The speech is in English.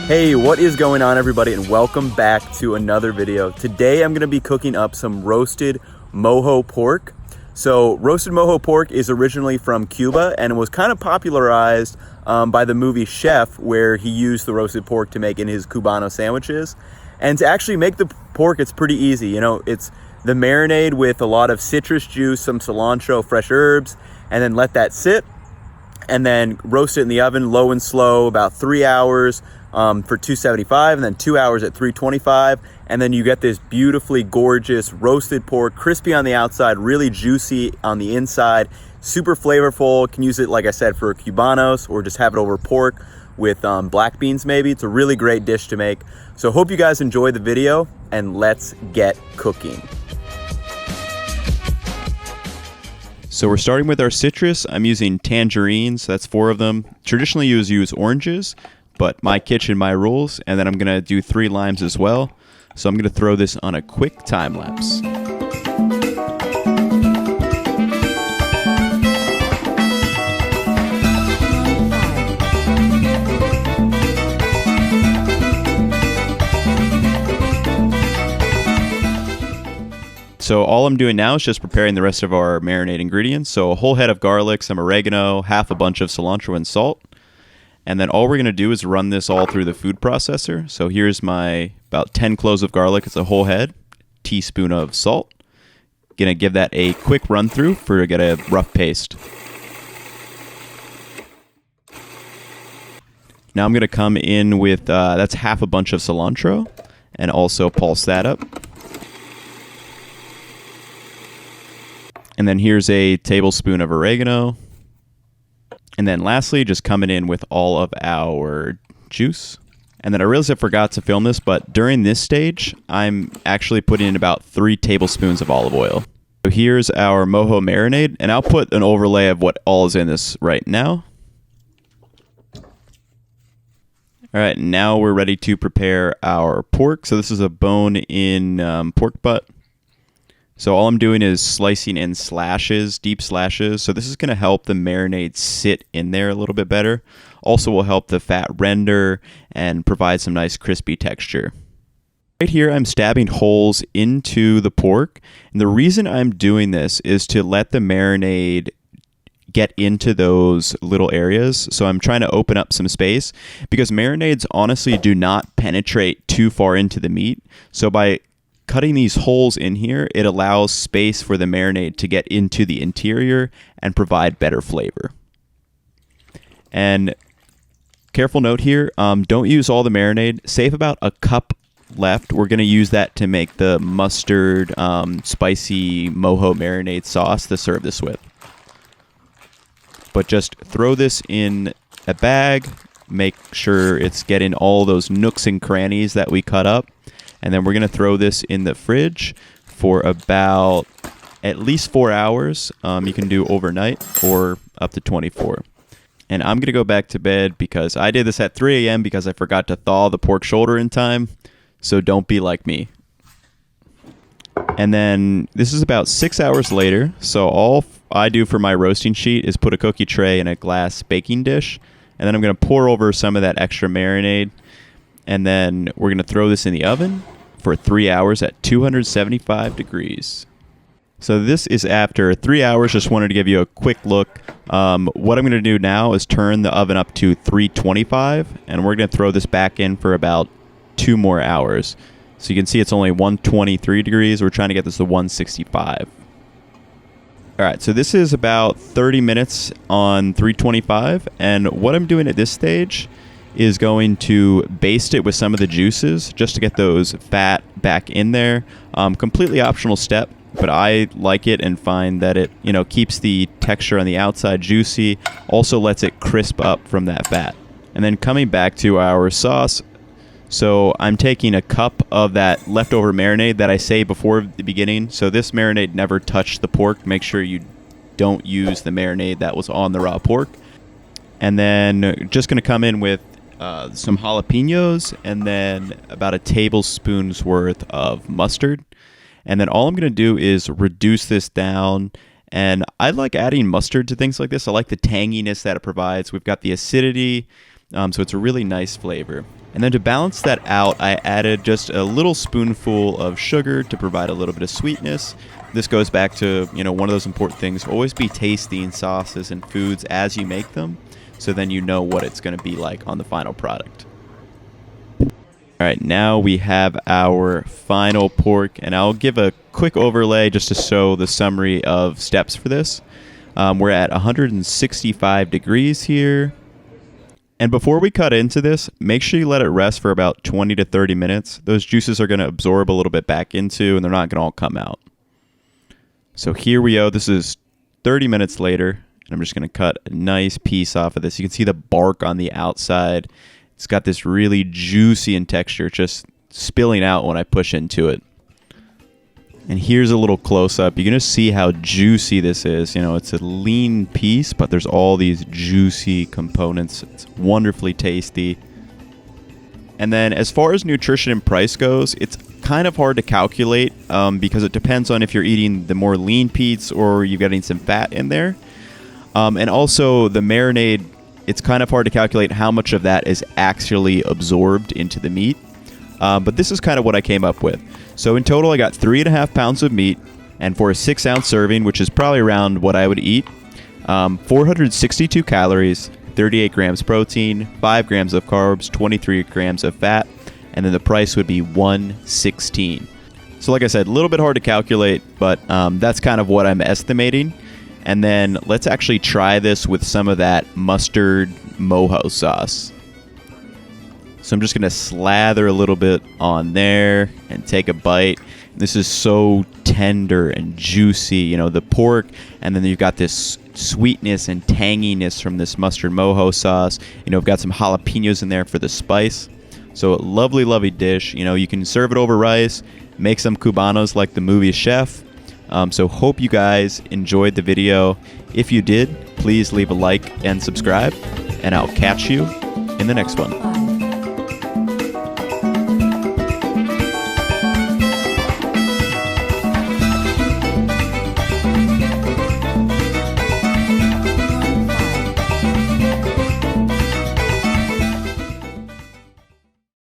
Hey, what is going on, everybody, and welcome back to another video. Today I'm going to be cooking up some roasted mojo pork. So roasted mojo pork is originally from Cuba and it was kind of popularized by the movie Chef, where he used the roasted pork to make in his Cubano sandwiches. And to actually make the pork, it's pretty easy. You know, it's the marinade with a lot of citrus juice, some cilantro, fresh herbs, and then let that sit. And then roast it in the oven, low and slow, about 3 hours for 275, and then 2 hours at 325. And then you get this beautifully gorgeous roasted pork, crispy on the outside, really juicy on the inside, super flavorful. Can use it, like I said, for Cubanos or just have it over pork with black beans maybe. It's a really great dish to make. So hope you guys enjoy the video, and let's get cooking. So we're starting with our citrus. I'm using tangerines, that's 4 of them. Traditionally you use oranges, but my kitchen, my rules. And then I'm gonna do 3 limes as well. So I'm gonna throw this on a quick time lapse. So all I'm doing now is just preparing the rest of our marinade ingredients. So a whole head of garlic, some oregano, half a bunch of cilantro and salt. And then all we're going to do is run this all through the food processor. So here's my about 10 cloves of garlic. It's a whole head, teaspoon of salt. Going to give that a quick run through to get a rough paste. Now I'm going to come in with, that's half a bunch of cilantro, and also pulse that up. And then here's a tablespoon of oregano. And then lastly, just coming in with all of our juice. And then I realized I forgot to film this, but during this stage, I'm actually putting in about 3 tablespoons of olive oil. So here's our mojo marinade, and I'll put an overlay of what all is in this right now. All right, now we're ready to prepare our pork. So this is a bone-in pork butt. So all I'm doing is slicing in slashes, deep slashes. So this is going to help the marinade sit in there a little bit better. Also will help the fat render and provide some nice crispy texture. Right here, I'm stabbing holes into the pork. And the reason I'm doing this is to let the marinade get into those little areas. So I'm trying to open up some space because marinades honestly do not penetrate too far into the meat. So by cutting these holes in here, it allows space for the marinade to get into the interior and provide better flavor. And careful note here, don't use all the marinade. Save about a cup left. We're going to use that to make the mustard spicy mojo marinade sauce to serve this with. But just throw this in a bag. Make sure it's getting all those nooks and crannies that we cut up. And then we're going to throw this in the fridge for about at least 4 hours. You can do overnight or up to 24. And I'm going to go back to bed because I did this at 3 a.m. because I forgot to thaw the pork shoulder in time. So don't be like me. And then this is about 6 hours later. So all I do for my roasting sheet is put a cookie tray in a glass baking dish. And then I'm going to pour over some of that extra marinade. And then we're going to throw this in the oven for 3 hours at 275 degrees. So this is after 3 hours. Just wanted to give you a quick look. What I'm going to do now is turn the oven up to 325, and we're going to throw this back in for about 2 more hours. So you can see it's only 123 degrees. We're trying to get this to 165. All right, so this is about 30 minutes on 325, and what I'm doing at this stage is going to baste it with some of the juices just to get those fat back in there. Completely optional step, but I like it and find that it, keeps the texture on the outside juicy, also lets it crisp up from that fat. And then coming back to our sauce, so I'm taking a cup of that leftover marinade that I saved before the beginning. So this marinade never touched the pork. Make sure you don't use the marinade that was on the raw pork. And then just going to come in with some jalapenos, and then about a tablespoon's worth of mustard. And then all I'm going to do is reduce this down. And I like adding mustard to things like this. I like the tanginess that it provides. We've got the acidity, So it's a really nice flavor. And then to balance that out, I added just a little spoonful of sugar to provide a little bit of sweetness. This goes back to, one of those important things. Always be tasting sauces and foods as you make them, so then you know what it's going to be like on the final product. All right, now we have our final pork, and I'll give a quick overlay just to show the summary of steps for this. We're at 165 degrees here. And before we cut into this, make sure you let it rest for about 20 to 30 minutes. Those juices are going to absorb a little bit back into, and they're not going to all come out. So here we go. This is 30 minutes later, and I'm just going to cut a nice piece off of this. You can see the bark on the outside. It's got this really juicy in texture, just spilling out when I push into it. And here's a little close-up. You're going to see how juicy this is. It's a lean piece, but there's all these juicy components. It's wonderfully tasty. And then as far as nutrition and price goes, it's kind of hard to calculate because it depends on if you're eating the more lean piece or you're getting some fat in there. And also the marinade, it's kind of hard to calculate how much of that is actually absorbed into the meat. But this is kind of what I came up with. So in total, I got 3.5 pounds of meat, and for a 6-ounce serving, which is probably around what I would eat, 462 calories, 38 grams protein, 5 grams of carbs, 23 grams of fat, and then the price would be $116. So like I said, a little bit hard to calculate, but that's kind of what I'm estimating. And then let's actually try this with some of that mustard mojo sauce. So I'm just going to slather a little bit on there and take a bite. This is so tender and juicy, the pork, and then you've got this sweetness and tanginess from this mustard mojo sauce. We've got some jalapenos in there for the spice. So a lovely, lovely dish. You can serve it over rice, make some cubanos like the movie Chef. So hope you guys enjoyed the video. If you did, please leave a like and subscribe, and I'll catch you in the next one.